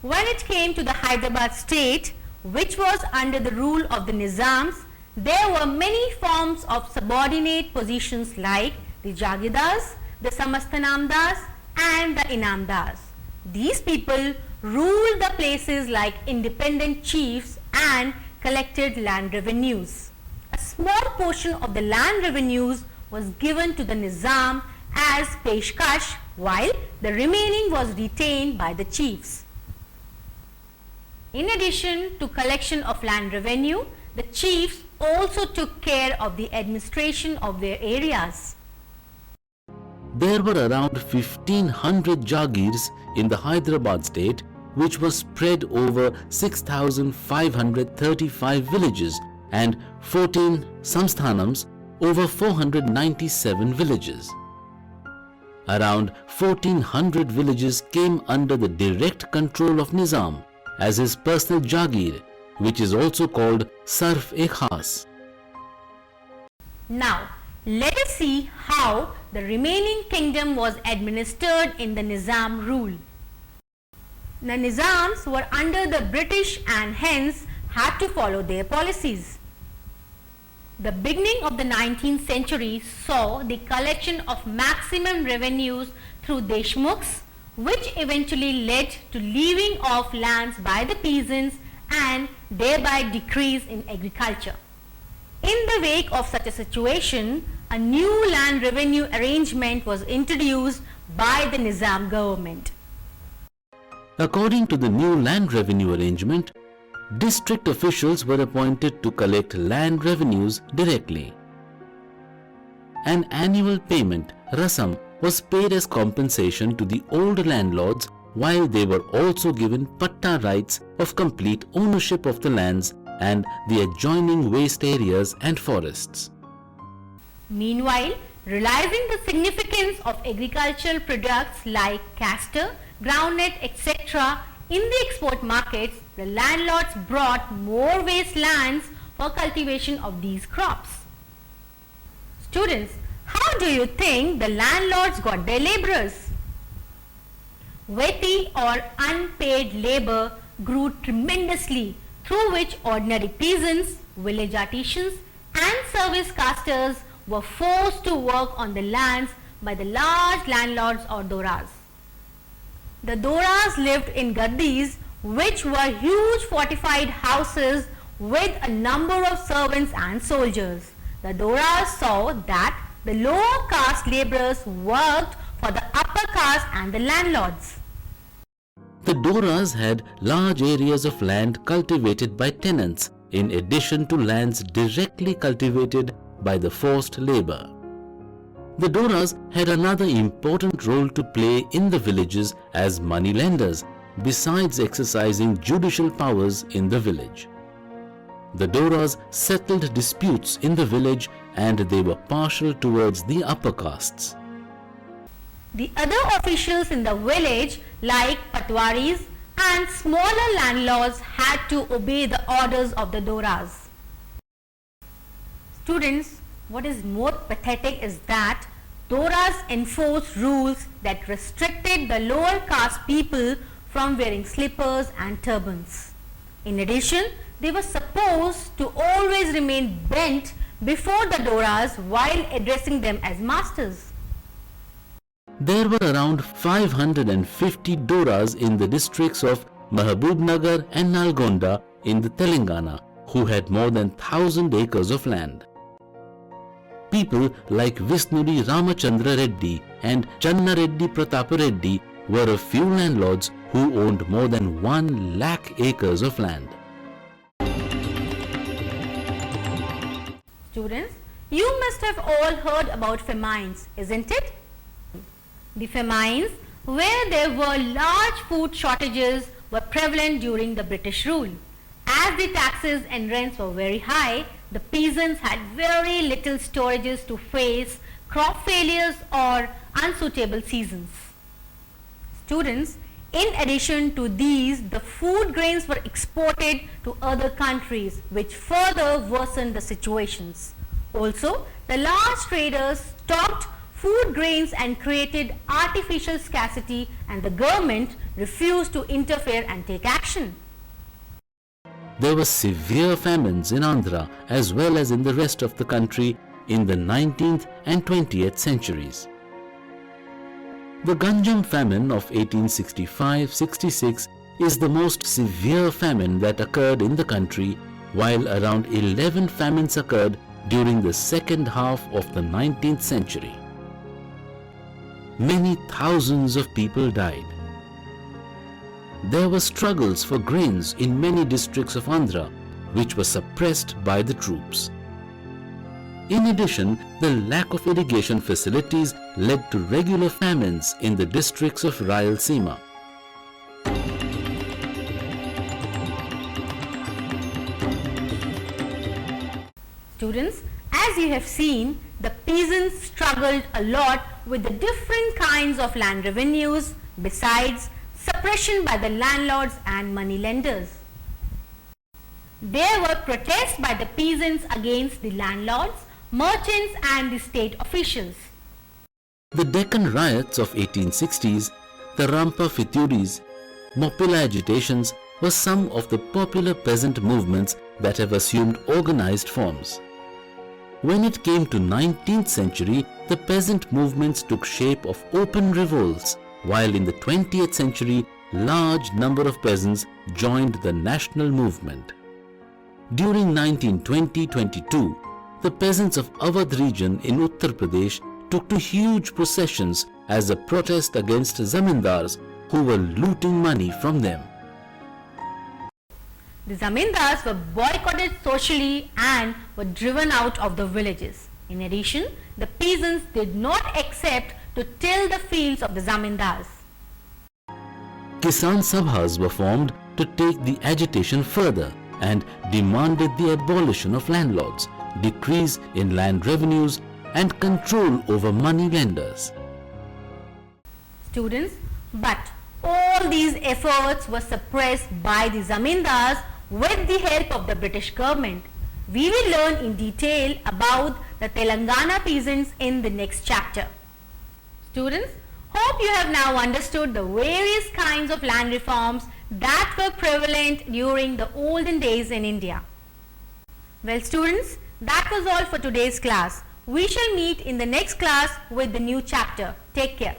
When it came to the Hyderabad state, which was under the rule of the Nizams, there were many forms of subordinate positions like the Jagirdars, the Samastanamdars and the Inamdars. These people ruled the places like independent chiefs and collected land revenues. A small portion of the land revenues was given to the Nizam as peshkash, while the remaining was retained by the chiefs. In addition to collection of land revenue, the chiefs also took care of the administration of their areas. There were around 1500 Jagirs in the Hyderabad state, which was spread over 6535 villages and 14 samsthanams over 497 villages. Around 1400 villages came under the direct control of Nizam as his personal Jagir, which is also called Sarf-e-Khas. Now, let us see how the remaining kingdom was administered in the Nizam rule. The Nizams were under the British and hence had to follow their policies. The beginning of the 19th century saw the collection of maximum revenues through Deshmukhs, which eventually led to leaving of lands by the peasants and thereby decrease in agriculture. In the wake of such a situation, a new land revenue arrangement was introduced by the Nizam government. According to the new land revenue arrangement, district officials were appointed to collect land revenues directly. An annual payment, rasam, was paid as compensation to the old landlords, while they were also given patta rights of complete ownership of the lands and the adjoining waste areas and forests. Meanwhile, realizing the significance of agricultural products like castor, groundnut, etc. in the export markets, the landlords brought more waste lands for cultivation of these crops. Students, how do you think the landlords got their laborers? Veti or unpaid labor grew tremendously, through which ordinary peasants, village artisans and service casters were forced to work on the lands by the large landlords or doras. The doras lived in gaddis, which were huge fortified houses with a number of servants and soldiers. The doras saw that the lower caste laborers worked for the upper caste and the landlords. The doras had large areas of land cultivated by tenants in addition to lands directly cultivated by the forced labor. The doras had another important role to play in the villages as money lenders, besides exercising judicial powers in the village. The doras settled disputes in the village and they were partial towards the upper castes. The other officials in the village like patwaris and smaller landlords had to obey the orders of the doras. Students, what is more pathetic is that doras enforced rules that restricted the lower caste people from wearing slippers and turbans. In addition, they were supposed to always remain bent before the doras while addressing them as masters. There were around 550 doras in the districts of Mahabubnagar and Nalgonda in the Telangana who had more than 1,000 acres of land. People like Visnuri Ramachandra Reddy and Channa Reddy Pratap Reddy were a few landlords who owned more than 1 lakh acres of land. Students, you must have all heard about famines, isn't it? The famines, where there were large food shortages, were prevalent during the British rule. As the taxes and rents were very high, the peasants had very little storages to face crop failures or unsuitable seasons. Students, in addition to these, the food grains were exported to other countries, which further worsened the situations. Also, the large traders stocked food grains and created artificial scarcity, and the government refused to interfere and take action. There were severe famines in Andhra as well as in the rest of the country in the 19th and 20th centuries. The Ganjam famine of 1865-66 is the most severe famine that occurred in the country, while around 11 famines occurred during the second half of the 19th century. Many thousands of people died. There were struggles for grains in many districts of Andhra, which were suppressed by the troops. In addition, the lack of irrigation facilities led to regular famines in the districts of Rayalaseema. Students, as you have seen, the peasants struggled a lot with the different kinds of land revenues, besides suppression by the landlords and money lenders. There were protests by the peasants against the landlords, merchants and the state officials. The Deccan riots of 1860s, the Rampa Fituris, Mopila agitations were some of the popular peasant movements that have assumed organized forms. When it came to 19th century, the peasant movements took shape of open revolts, while in the 20th century, large number of peasants joined the national movement. During 1920-22, the peasants of Awadh region in Uttar Pradesh took to huge processions as a protest against zamindars who were looting money from them. The zamindars were boycotted socially and were driven out of the villages. In addition, the peasants did not accept to till the fields of the zamindars. Kisan Sabhas were formed to take the agitation further and demanded the abolition of landlords, decrease in land revenues and control over money lenders. Students, but all these efforts were suppressed by the zamindars with the help of the British government. We will learn in detail about the Telangana peasants in the next chapter. Students, hope you have now understood the various kinds of land reforms that were prevalent during the olden days in India. Well students, that was all for today's class. We shall meet in the next class with the new chapter. Take care.